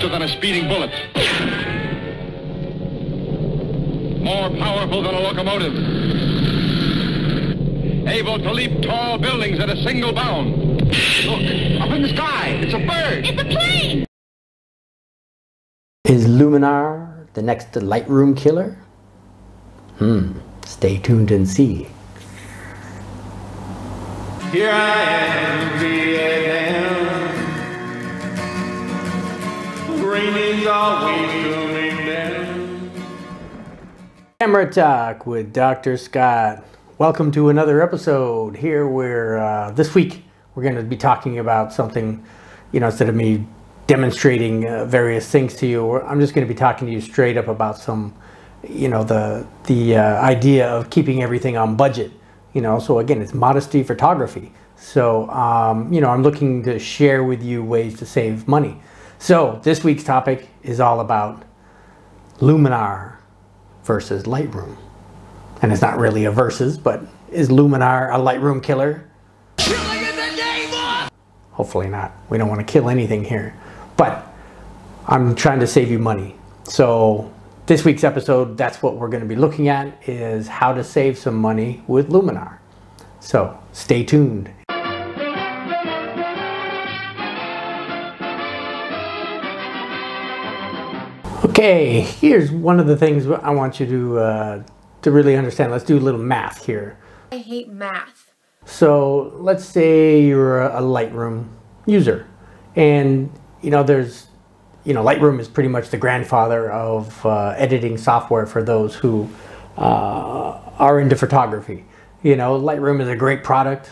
swifter than a speeding bullet. More powerful than a locomotive. Able to leap tall buildings at a single bound. Look, up in the sky, it's a bird. It's a plane! Is Luminar the next Lightroom killer? Stay tuned and see. Here I am, Vietnam. Raining's always coming down. Camera Talk with Dr. Scott. Welcome to another episode. Here where this week we're going to be talking about something, instead of me demonstrating various things to you, I'm just going to be talking to you straight up about some, the idea of keeping everything on budget. So again, it's modesty photography. So, I'm looking to share with you ways to save money. So this week's topic is all about Luminar versus Lightroom. And it's not really a versus, but is Luminar a Lightroom killer? Hopefully not. We don't want to kill anything here. But I'm trying to save you money. So this week's episode, that's what we're going to be looking at, is how to save some money with Luminar. So stay tuned. Okay, here's one of the things I want you to really understand. Let's do a little math here. I hate math. So let's say you're a Lightroom user, and Lightroom is pretty much the grandfather of editing software for those who are into photography. Lightroom is a great product.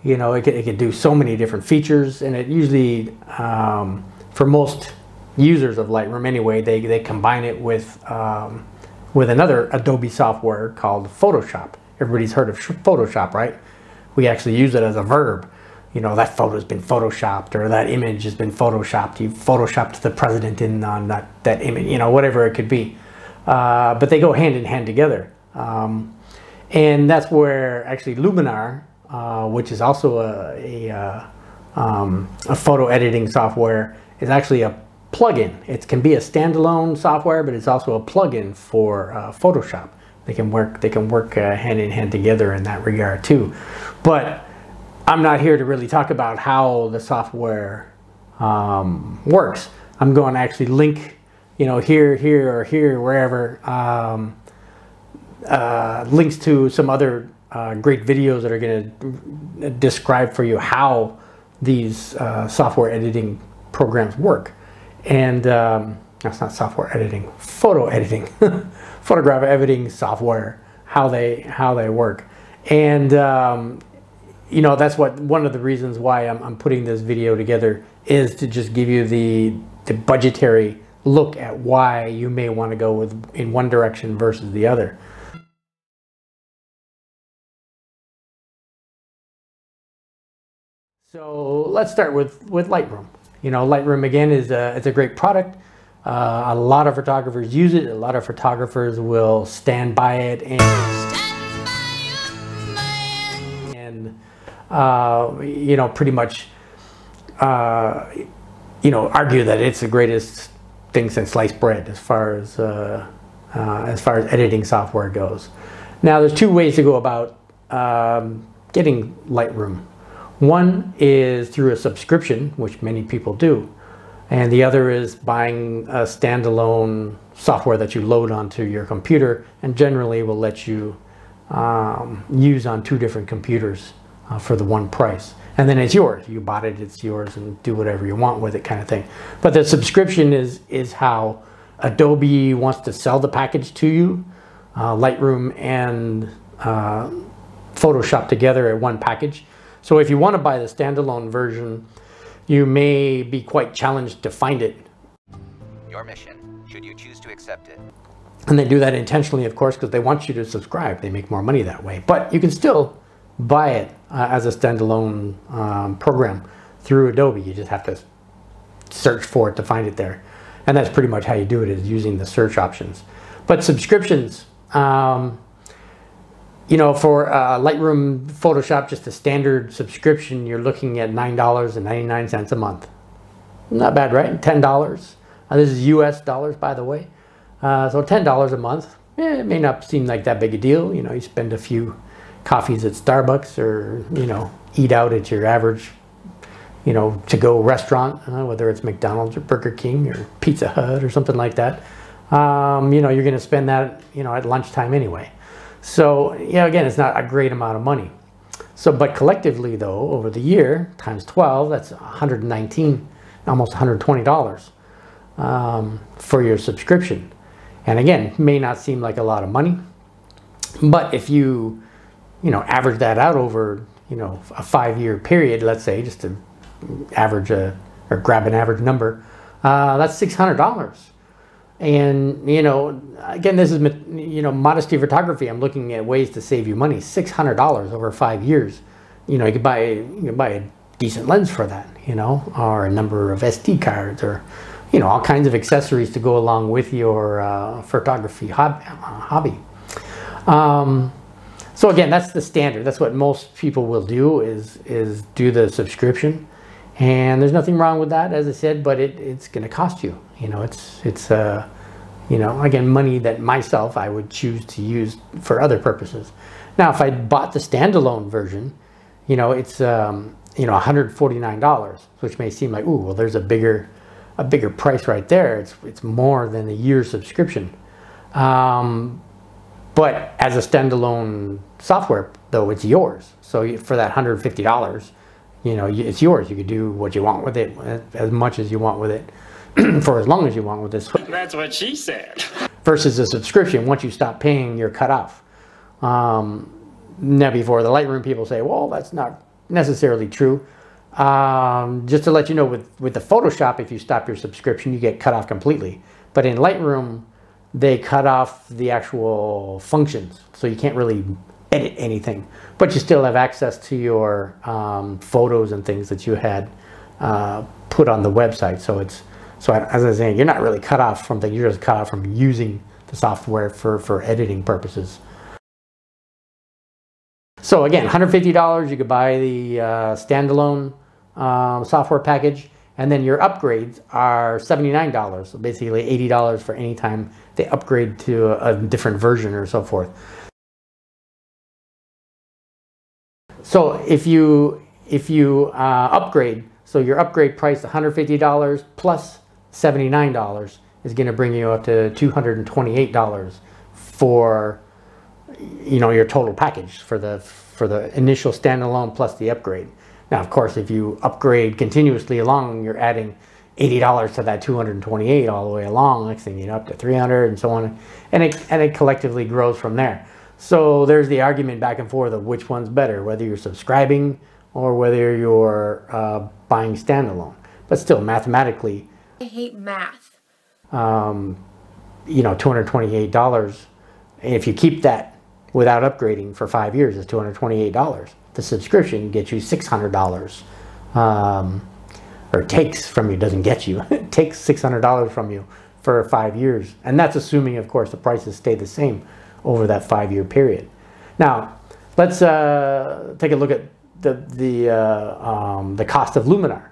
It could do so many different features, and it usually, for most users of Lightroom anyway, they combine it with another Adobe software called Photoshop. Everybody's heard of Photoshop, right? We actually use it as a verb. That photo's been photoshopped, or that image has been photoshopped. You photoshopped the president in on that image, whatever it could be. But they go hand in hand together. And that's where actually Luminar, which is also a photo editing software, is actually a plugin. It can be a standalone software, but it's also a plugin for Photoshop. They can work hand in hand together in that regard too. But I'm not here to really talk about how the software works. I'm going to actually link, here, or here, wherever, links to some other great videos that are going to describe for you how these software editing programs work. And that's not software editing, photo editing, photograph editing software, how they work. And that's one of the reasons why I'm putting this video together, is to just give you the budgetary look at why you may want to go in one direction versus the other. So let's start with Lightroom. Lightroom again is it's a great product. A lot of photographers use it. A lot of photographers will stand by it and pretty much argue that it's the greatest thing since sliced bread as far as editing software goes. Now there's two ways to go about getting Lightroom. One is through a subscription, which many people do, and the other is buying a standalone software that you load onto your computer, and generally will let you use on two different computers for the one price. And then it's yours. You bought it, it's yours, and do whatever you want with it, kind of thing. But the subscription is how Adobe wants to sell the package to you. Lightroom and Photoshop together at one package. So if you want to buy the standalone version, you may be quite challenged to find it. Your mission, should you choose to accept it. And they do that intentionally, of course, because they want you to subscribe. They make more money that way. But you can still buy it as a standalone program through Adobe. You just have to search for it to find it there. And that's pretty much how you do it, is using the search options. But subscriptions, for Lightroom, Photoshop, just a standard subscription, you're looking at $9.99 a month. Not bad, right? $10 This is US dollars, by the way. So $10 a month. It may not seem like that big a deal. You know, you spend a few coffees at Starbucks, or, you know, eat out at your average, you know, to-go restaurant, whether it's McDonald's or Burger King or Pizza Hut or something like that. You know, you're going to spend that, you know, at lunchtime anyway. So, yeah, again, it's not a great amount of money. So, but collectively, though, over the year, times 12, that's $119, almost $120 for your subscription. And again, may not seem like a lot of money, but if you average that out over, you know, a 5-year period, let's say, just to average or grab an average number, that's $600. And, you know, again, this is, you know, modesty photography. I'm looking at ways to save you money. $600 over 5 years. You know, you could buy a decent lens for that, you know, or a number of SD cards, or, you know, all kinds of accessories to go along with your photography hobby. So again, that's the standard. That's what most people will do, is do the subscription. And there's nothing wrong with that, as I said, but it's going to cost you. You know, it's you know, again, money that myself I would choose to use for other purposes. Now, if I bought the standalone version, you know, it's you know, $149, which may seem like, ooh, well, there's a bigger price right there. It's more than a year's subscription. But as a standalone software, though, it's yours. So for that $150, you know, it's yours. You could do what you want with it, as much as you want with it, for as long as you want with this. That's what she said. Versus a subscription, once you stop paying, you're cut off. Now, before, the Lightroom people say, well, that's not necessarily true. Just to let you know, with the Photoshop, if you stop your subscription, you get cut off completely. But in Lightroom, they cut off the actual functions, so you can't really edit anything, but you still have access to your photos and things that you had put on the website. So as I was saying, you're not really cut off from things. You're just cut off from using the software for editing purposes. So again, $150, you could buy the standalone software package, and then your upgrades are $79. So basically $80 for any time they upgrade to a different version or so forth. So if you upgrade, so your upgrade price $150 plus $79 is going to bring you up to $228 for, you know, your total package for the initial standalone plus the upgrade. Now, of course, if you upgrade continuously along, you're adding $80 to that $228 all the way along. Next thing you know, up to $300 and so on, and it collectively grows from there. So there's the argument back and forth of which one's better, whether you're subscribing or whether you're buying standalone. But still, mathematically, I hate math. You know, $228. If you keep that without upgrading for 5 years, it's $228. The subscription gets you $600, or takes from you, doesn't get you. It takes $600 from you for 5 years, and that's assuming, of course, the prices stay the same over that 5-year period. Now, let's take a look at the cost of Luminar.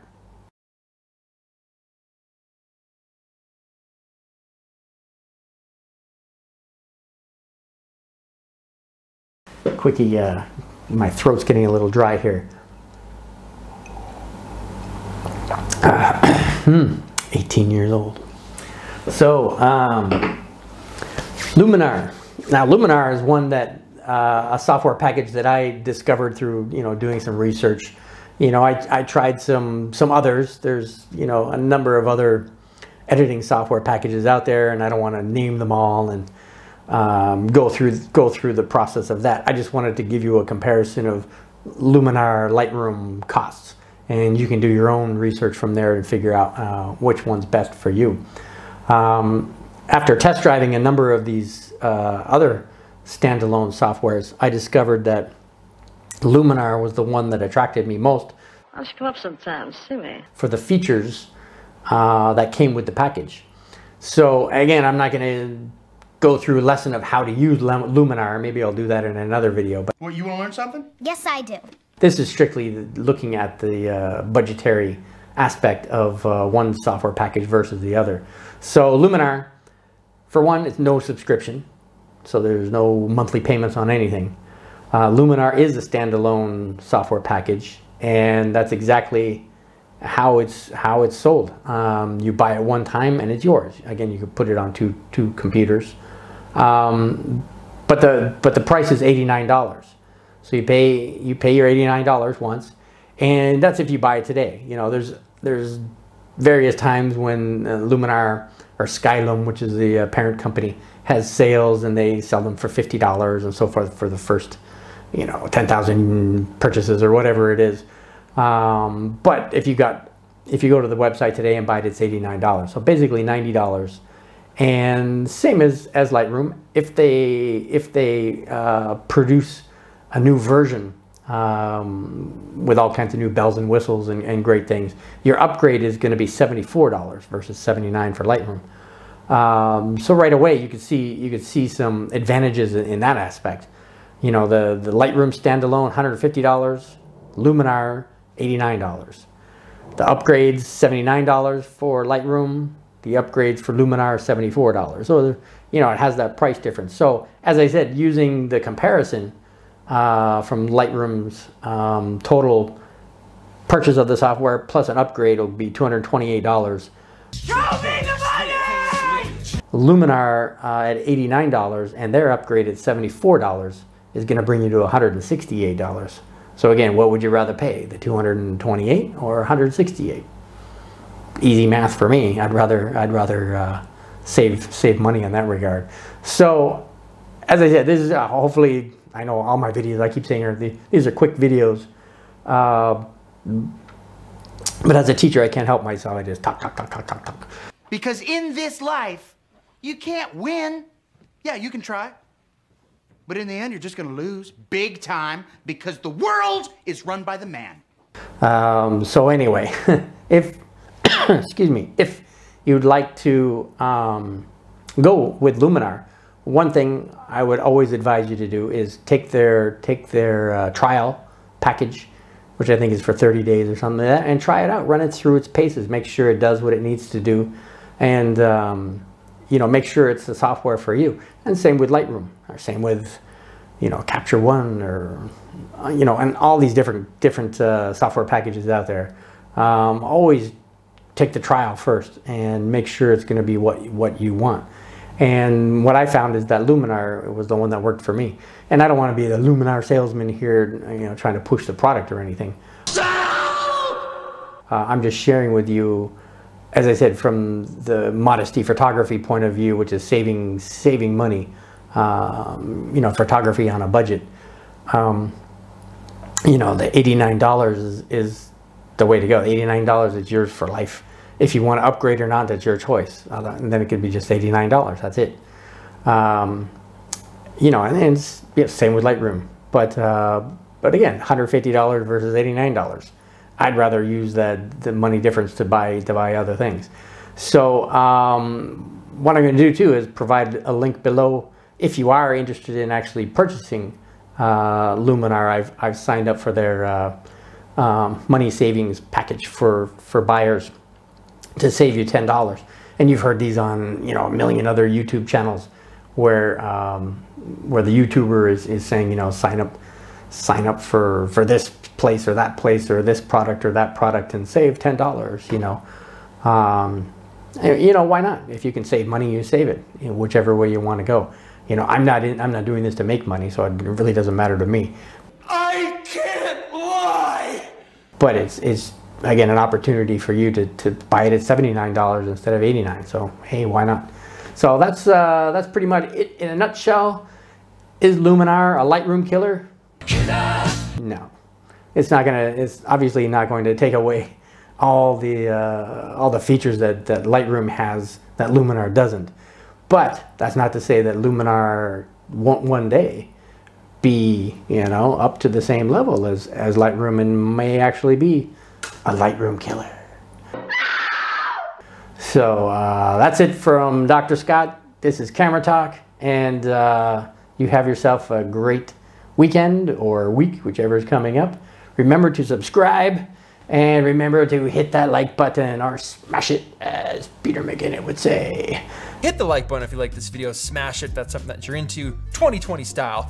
Quickie, my throat's getting a little dry here. 18 years old. So, Luminar. Now, Luminar is one that a software package that I discovered through, you know, doing some research. You know, I tried some others. There's, you know, a number of other editing software packages out there, and I don't want to name them all and go through the process of that. I just wanted to give you a comparison of Luminar Lightroom costs, and you can do your own research from there and figure out which one's best for you. After test driving a number of these other standalone softwares, I discovered that Luminar was the one that attracted me most. I should come up sometime, see me. For the features that came with the package. So again, I'm not going to go through a lesson of how to use Luminar. Maybe I'll do that in another video. But Well, you want to learn something? Yes, I do. this is strictly looking at the budgetary aspect of one software package versus the other. So Luminar, for one, it's no subscription, so there's no monthly payments on anything. Luminar is a standalone software package, and that's exactly how it's sold. You buy it one time and it's yours. Again, you could put it on two computers, but the price is $89. So you pay your $89 once, and that's if you buy it today. You know, there's various times when Luminar or Skylum, which is the parent company, has sales and they sell them for $50 and so forth for the first, 10,000 purchases or whatever it is. But if you go to the website today and buy it, it's $89. So basically $90. And same as Lightroom, if they produce a new version with all kinds of new bells and whistles and great things, your upgrade is going to be $74 versus $79 for Lightroom. So right away you could see some advantages in that aspect. The Lightroom standalone $150, Luminar $89. The upgrades $79 for Lightroom. The upgrades for Luminar are $74. So it has that price difference. So as I said, using the comparison from Lightroom's total purchase of the software plus an upgrade will be $228. Show me the money! Luminar at $89 and their upgrade at $74 is going to bring you to $168. So again, what would you rather pay, the $228 or $168? Easy math for me. I'd rather save money in that regard. So as I said, this is hopefully, I know all my videos, I keep saying these are quick videos, but as a teacher I can't help myself. I just talk. Because in this life you can't win. Yeah, you can try, but in the end you're just gonna lose big time, because the world is run by the man. So anyway, if excuse me, if you'd like to go with Luminar, one thing I would always advise you to do is take their trial package, which I think is for 30 days or something like that, and try it out. Run it through its paces. Make sure it does what it needs to do, and make sure it's the software for you. And same with Lightroom, or same with Capture One, or and all these different software packages out there. Always take the trial first and make sure it's going to be what you want. And what I found is that Luminar was the one that worked for me. And I don't want to be the Luminar salesman here, trying to push the product or anything. I'm just sharing with you, as I said, from the modesty photography point of view, which is saving money. Photography on a budget. The $89 is the way to go. $89 is yours for life. If you want to upgrade or not, that's your choice. And then it could be just $89. That's it. And it's same with Lightroom. But again, $150 versus $89. I'd rather use the money difference to buy other things. So what I'm going to do too is provide a link below if you are interested in actually purchasing Luminar. I've signed up for their money savings package for buyers to save you $10. And you've heard these on a million other YouTube channels where the YouTuber is saying, sign up for this place or that place or this product or that product and save $10. Why not? If you can save money, you save it, whichever way you want to go. I'm not doing this to make money, so it really doesn't matter to me. I can't lie! But it's again an opportunity for you to buy it at $79 instead of $89. So hey, why not? So that's pretty much it in a nutshell. Is Luminar a Lightroom killer? No, it's not gonna. It's obviously not going to take away all the features that Lightroom has that Luminar doesn't. But that's not to say that Luminar won't one day be up to the same level as Lightroom, and may actually be a Lightroom killer. So that's it from Dr. Scott. This is Camera Talk, and you have yourself a great weekend or week, whichever is coming up. Remember to subscribe And remember to hit that like button or smash it, as Peter McKinnon would say. Hit the like button if you like this video. Smash it. That's something that you're into 2020 style.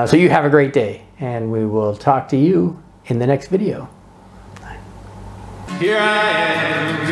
So you have a great day, and we will talk to you in the next video. Here I am,